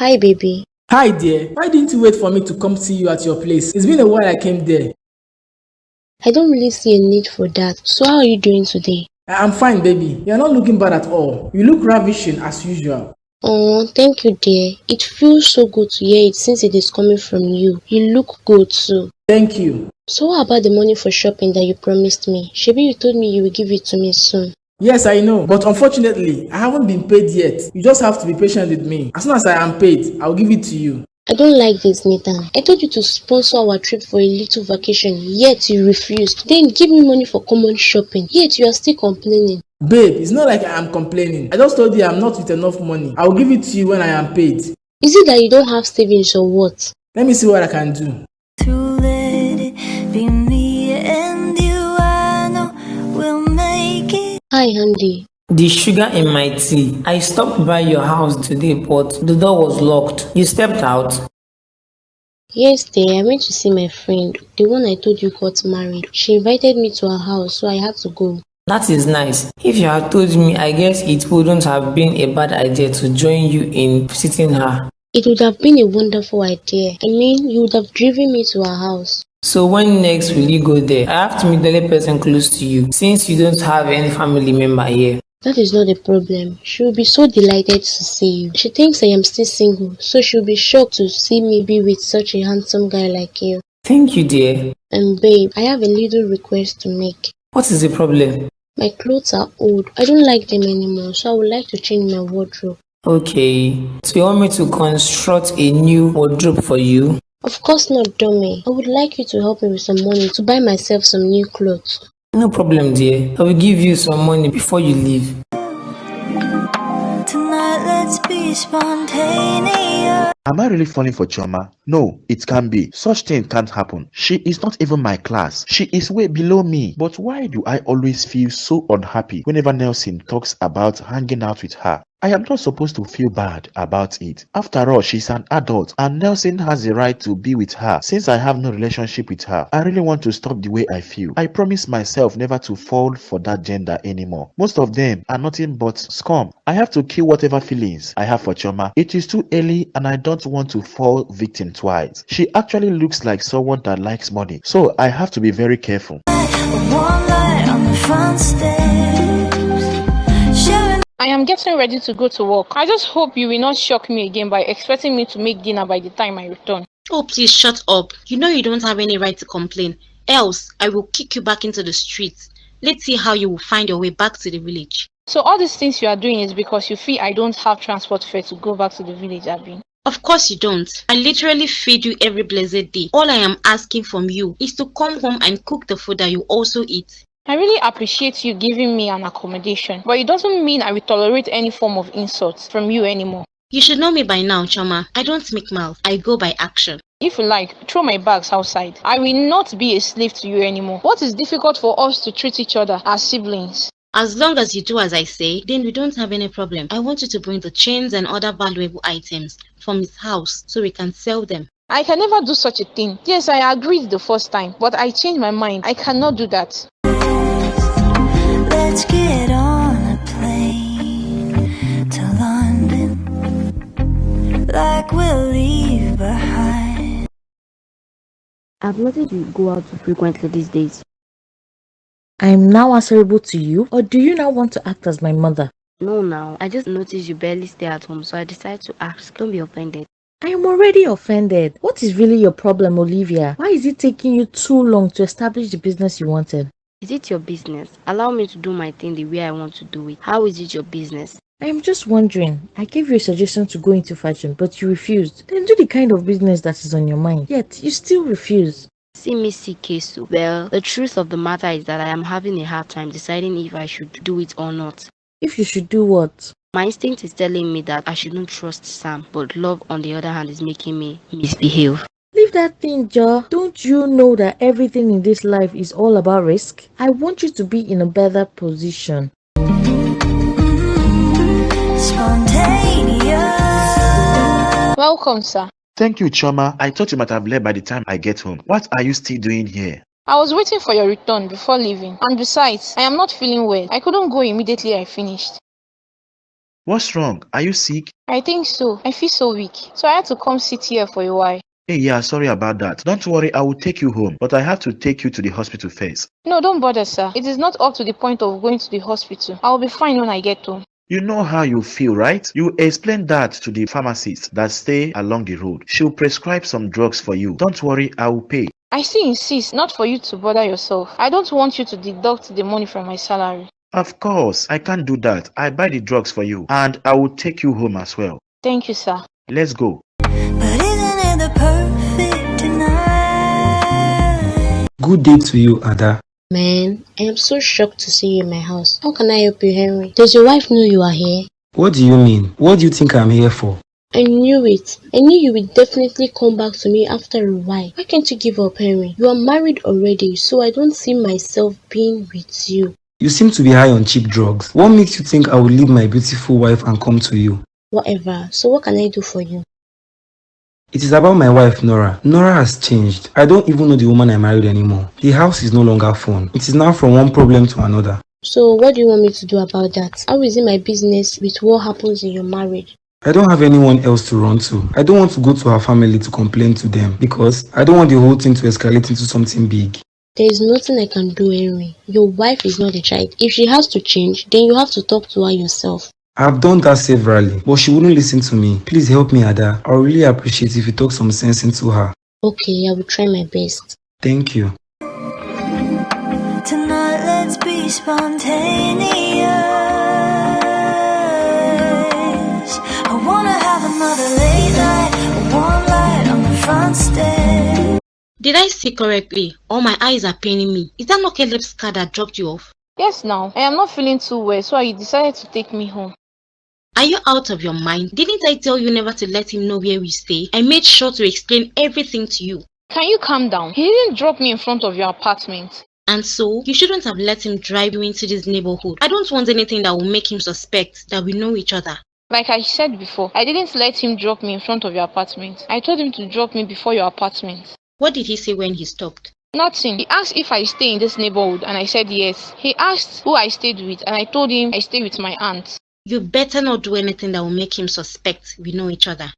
Hi, baby. Hi dear, why didn't you wait for me to come see you at your place? It's been a while I came there. I don't really see a need for that. So how are you doing today? I'm fine, baby. You're not looking bad at all. You look ravishing as usual. Oh, thank you, dear. It feels so good to hear it since it is coming from you. You look good too. Thank you. So what about the money for shopping that you promised me? Shebi you told me you will give it to me soon. Yes, I know, but unfortunately, I haven't been paid yet. You just have to be patient with me. As soon as I am paid, I'll give it to you. I don't like this, Nathan. I told you to sponsor our trip for a little vacation, yet you refused. Then give me money for common shopping, yet you are still complaining. Babe, it's not like I am complaining. I just told you I'm not with enough money. I'll give it to you when I am paid. Is it that you don't have savings or what? Let me see what I can do. To let it be me and you, I know we'll make it. Hi, Andy. The sugar in my tea. I stopped by your house today, but the door was locked. You stepped out? Yes, dear, I went to see my friend, the one I told you got married. She invited me to her house, so I had to go. That is nice. If you had told me, I guess it wouldn't have been a bad idea to join you in visiting her. It would have been a wonderful idea. I mean, you would have driven me to her house. So when next will you go there? I have to meet the only person close to you, since you don't have any family member here. That is not a problem. She will be so delighted to see you. She thinks I am still single, so she will be shocked to see me be with such a handsome guy like you. Thank you, dear. And babe, I have a little request to make. What is the problem? My clothes are old. I don't like them anymore, so I would like to change my wardrobe. Okay. So you want me to construct a new wardrobe for you? Of course not, dummy. I would like you to help me with some money to buy myself some new clothes. No problem, dear. I will give you some money before you leave. Tonight, let's be spontaneous. Am I really falling for Chioma? No, it can't be. Such thing can't happen. She is not even my class. She is way below me. But why do I always feel so unhappy whenever Nelson talks about hanging out with her? I am not supposed to feel bad about it. After all, she's an adult and Nelson has the right to be with her. Since I have no relationship with her, I really want to stop the way I feel. I promise myself never to fall for that gender anymore. Most of them are nothing but scum. I have to kill whatever feelings I have for Chioma. It is too early and I don't want to fall victim twice. She actually looks like someone that likes money, so I have to be very careful. One light on the front steps. Sharing. I am getting ready to go to work. I just hope you will not shock me again by expecting me to make dinner by the time I return. Oh, please shut up. You know you don't have any right to complain. Else, I will kick you back into the streets. Let's see how you will find your way back to the village. So all these things you are doing is because you feel I don't have transport fare to go back to the village, Abby. Of course you don't. I literally feed you every blessed day. All I am asking from you is to come home and cook the food that you also eat. I really appreciate you giving me an accommodation, but it doesn't mean I will tolerate any form of insults from you anymore. You should know me by now, Choma. I don't make mouth. I go by action. If you like, throw my bags outside. I will not be a slave to you anymore. What is difficult for us to treat each other as siblings? As long as you do as I say, then we don't have any problem. I want you to bring the chains and other valuable items from his house so we can sell them. I can never do such a thing. Yes, I agreed the first time, but I changed my mind. I cannot do that. Let's get on a plane to London, like we'll leave behind. I've noticed you go out too frequently these days. I am now answerable to you, or do you now want to act as my mother? No, now. I just noticed you barely stay at home, so I decided to ask. Don't be offended. I am already offended. What is really your problem, Olivia? Why is it taking you too long to establish the business you wanted? Is it your business? Allow me to do my thing the way I want to do it. How is it your business? I am just wondering. I gave you a suggestion to go into fashion, but you refused. Then do the kind of business that is on your mind. Yet, you still refuse. See me see Kesu. Well, the truth of the matter is that I am having a hard time deciding if I should do it or not. If you should do what? My instinct is telling me that I shouldn't trust Sam, but love on the other hand is making me misbehave. Leave that thing, Ja. Don't you know that everything in this life is all about risk? I want you to be in a better position. Welcome, sir. Thank you, Chioma. I thought you might have left by the time I get home. What are you still doing here? I was waiting for your return before leaving. And besides, I am not feeling well. I couldn't go immediately I finished. What's wrong? Are you sick? I think so. I feel so weak. So I had to come sit here for a while. Hey, yeah, sorry about that. Don't worry, I will take you home, but I have to take you to the hospital first. No, don't bother, sir. It is not up to the point of going to the hospital. I will be fine when I get home. You know how you feel, right? You explain that to the pharmacist that stay along the road. She'll prescribe some drugs for you. Don't worry, I will pay. I still insist not for you to bother yourself. I don't want you to deduct the money from my salary. Of course, I can't do that. I buy the drugs for you, and I will take you home as well. Thank you, sir. Let's go. But isn't it the perfect night? Good day to you, Ada. Man, I am so shocked to see you in my house. How can I help you, Henry? Does your wife know you are here? What do you mean? What do you think I'm here for? I knew it. I knew you would definitely come back to me after a while. Why can't you give up, Henry? You are married already, so I don't see myself being with you. You seem to be high on cheap drugs. What makes you think I will leave my beautiful wife and come to you? Whatever. So what can I do for you? It is about my wife, Nora. Nora has changed. I don't even know the woman I married anymore. The house is no longer fun. It is now from one problem to another. So what do you want me to do about that? How is it my business with what happens in your marriage? I don't have anyone else to run to. I don't want to go to her family to complain to them because I don't want the whole thing to escalate into something big. There is nothing I can do, Henry. Your wife is not a child. If she has to change, then you have to talk to her yourself. I've done that severally, but she wouldn't listen to me. Please help me, Ada. I would really appreciate if you talk some sense into her. Okay, I will try my best. Thank you. Tonight let's be spontaneous. I wanna have another late night, one light on the front stairs. Did I see correctly? All my eyes are paining me. Is that not Caleb's car that dropped you off? Yes, now. I am not feeling too well, so I decided to take me home. Are you out of your mind? Didn't I tell you never to let him know where we stay? I made sure to explain everything to you. Can you calm down? He didn't drop me in front of your apartment. And so, you shouldn't have let him drive you into this neighborhood. I don't want anything that will make him suspect that we know each other. Like I said before, I didn't let him drop me in front of your apartment. I told him to drop me before your apartment. What did he say when he stopped? Nothing. He asked if I stay in this neighborhood and I said yes. He asked who I stayed with and I told him I stay with my aunt. You better not do anything that will make him suspect we know each other.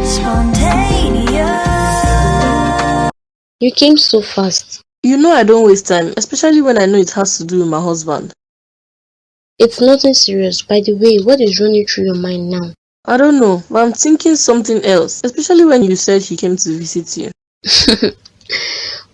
Spontaneous. You came so fast. You know I don't waste time, especially when I know it has to do with my husband. It's nothing serious. By the way, what is running through your mind now? I don't know, but I'm thinking something else, especially when you said he came to visit you.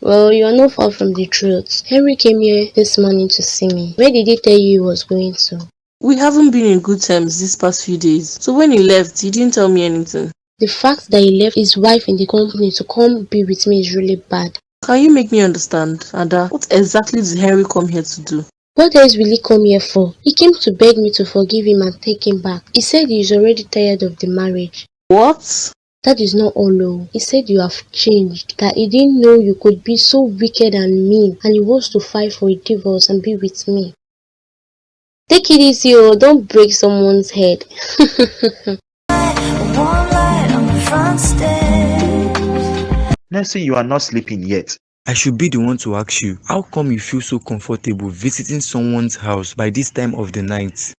Well, you are not far from the truth. Henry came here this morning to see me. Where did he tell you he was going to? We haven't been in good terms these past few days, so when he left, he didn't tell me anything. The fact that he left his wife in the company to come be with me is really bad. Can you make me understand, Ada? What exactly did Henry come here to do? What else will he come here for? He came to beg me to forgive him and take him back. He said he is already tired of the marriage. What? That is not all, though. He said you have changed, that he didn't know you could be so wicked and mean, and he wants to fight for a divorce and be with me. Take it easy, oh, don't break someone's head. Nancy, you are not sleeping yet. I should be the one to ask you, how come you feel so comfortable visiting someone's house by this time of the night?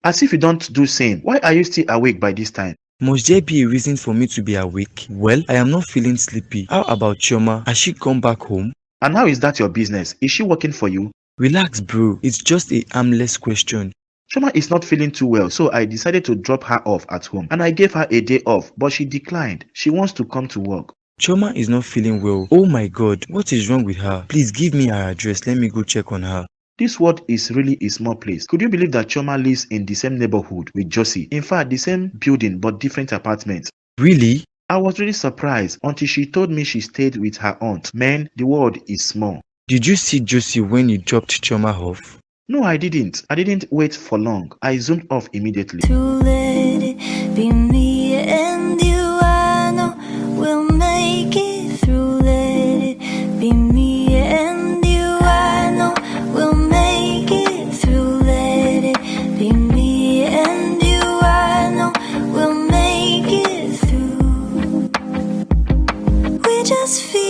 As if you don't do same. Why are you still awake by this time? Must there be a reason for me to be awake? Well, I am not feeling sleepy. How about Chioma? Has she come back home? And how is that your business? Is she working for you? Relax, bro. It's just a harmless question. Chioma is not feeling too well, so I decided to drop her off at home. And I gave her a day off, but she declined. She wants to come to work. Chioma is not feeling well. Oh my god, what is wrong with her? Please give me her address. Let me go check on her. This world is really a small place. Could you believe that Chioma lives in the same neighborhood with Josie? In fact, the same building but different apartments. Really? I was really surprised until she told me she stayed with her aunt. Man, the world is small. Did you see Josie when you dropped Chioma off? No, I didn't. I didn't wait for long. I zoomed off immediately. To let it be me and you, I know we'll make it through. Let it be me and you, I know we'll make it through. Let it be me and you, I know we'll make it through. We just feel